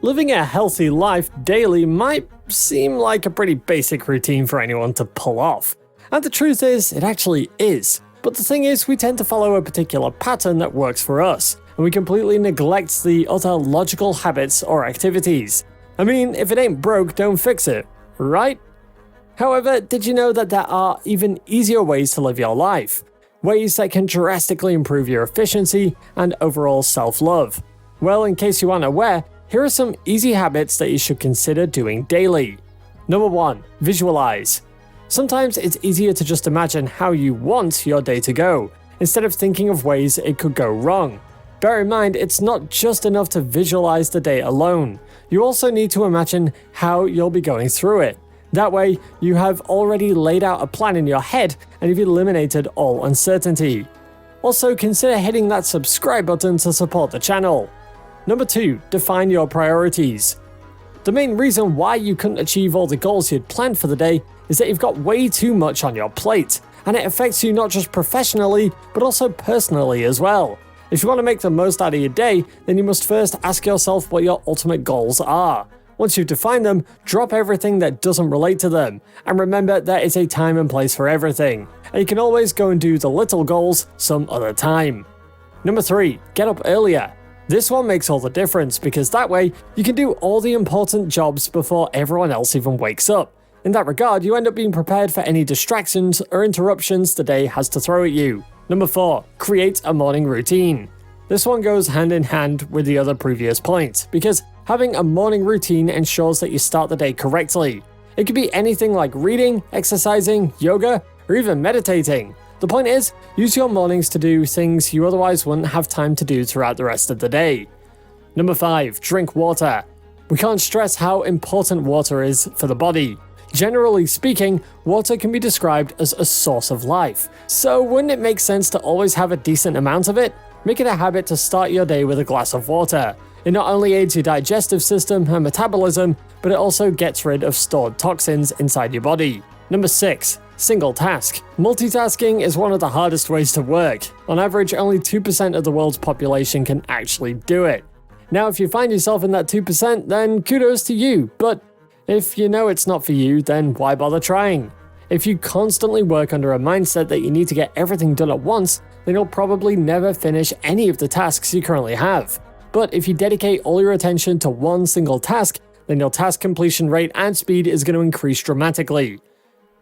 Living a healthy life daily might seem like a pretty basic routine for anyone to pull off. And the truth is, it actually is. But the thing is, we tend to follow a particular pattern that works for us, and we completely neglect the other logical habits or activities. I mean, if it ain't broke, don't fix it, right? However, did you know that there are even easier ways to live your life? Ways that can drastically improve your efficiency and overall self-love. Well, in case you aren't aware, here are some easy habits that you should consider doing daily. Number 1. Visualize. Sometimes it's easier to just imagine how you want your day to go, instead of thinking of ways it could go wrong. Bear in mind, it's not just enough to visualize the day alone. You also need to imagine how you'll be going through it. That way, you have already laid out a plan in your head and you've eliminated all uncertainty. Also, consider hitting that subscribe button to support the channel. Number 2. Define your priorities. The main reason why you couldn't achieve all the goals you'd planned for the day is that you've got way too much on your plate, and it affects you not just professionally, but also personally as well. If you want to make the most out of your day, then you must first ask yourself what your ultimate goals are. Once you've defined them, drop everything that doesn't relate to them, and remember there is a time and place for everything, and you can always go and do the little goals some other time. Number 3. Get up earlier. This one makes all the difference because that way you can do all the important jobs before everyone else even wakes up. In that regard, you end up being prepared for any distractions or interruptions the day has to throw at you. Number 4. Create a morning routine. This one goes hand in hand with the other previous points because having a morning routine ensures that you start the day correctly. It could be anything like reading, exercising, yoga, or even meditating. The point is, use your mornings to do things you otherwise wouldn't have time to do throughout the rest of the day. Number 5. Drink water. We can't stress how important water is for the body. Generally speaking, water can be described as a source of life. So wouldn't it make sense to always have a decent amount of it? Make it a habit to start your day with a glass of water. It not only aids your digestive system and metabolism, but it also gets rid of stored toxins inside your body. Number 6. Single task. Multitasking is one of the hardest ways to work. On average, only 2% of the world's population can actually do it. Now, if you find yourself in that 2%, then kudos to you, but if you know it's not for you, then why bother trying? If you constantly work under a mindset that you need to get everything done at once, then you'll probably never finish any of the tasks you currently have. But if you dedicate all your attention to one single task, then your task completion rate and speed is going to increase dramatically.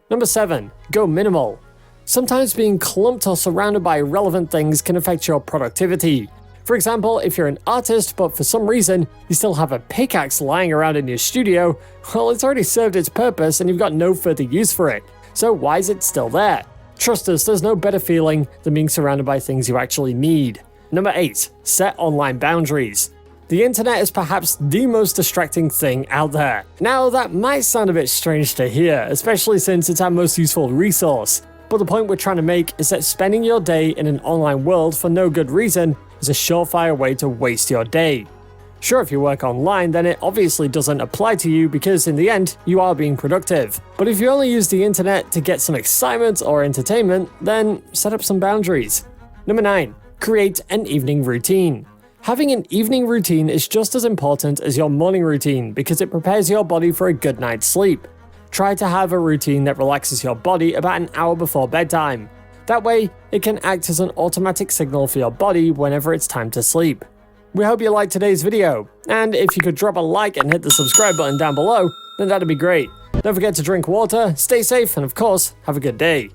Number 7. Go minimal. Sometimes being clumped or surrounded by irrelevant things can affect your productivity. For example, if you're an artist but for some reason you still have a pickaxe lying around in your studio, well, it's already served its purpose and you've got no further use for it. So why is it still there? Trust us, there's no better feeling than being surrounded by things you actually need. Number 8. Set online boundaries. The internet is perhaps the most distracting thing out there. Now, that might sound a bit strange to hear, especially since it's our most useful resource. But the point we're trying to make is that spending your day in an online world for no good reason is a surefire way to waste your day. Sure, if you work online, then it obviously doesn't apply to you because in the end, you are being productive. But if you only use the internet to get some excitement or entertainment, then set up some boundaries. Number 9. Create an evening routine. Having an evening routine is just as important as your morning routine because it prepares your body for a good night's sleep. Try to have a routine that relaxes your body about an hour before bedtime. That way, it can act as an automatic signal for your body whenever it's time to sleep. We hope you liked today's video, and if you could drop a like and hit the subscribe button down below, then that'd be great. Don't forget to drink water, stay safe, and of course, have a good day.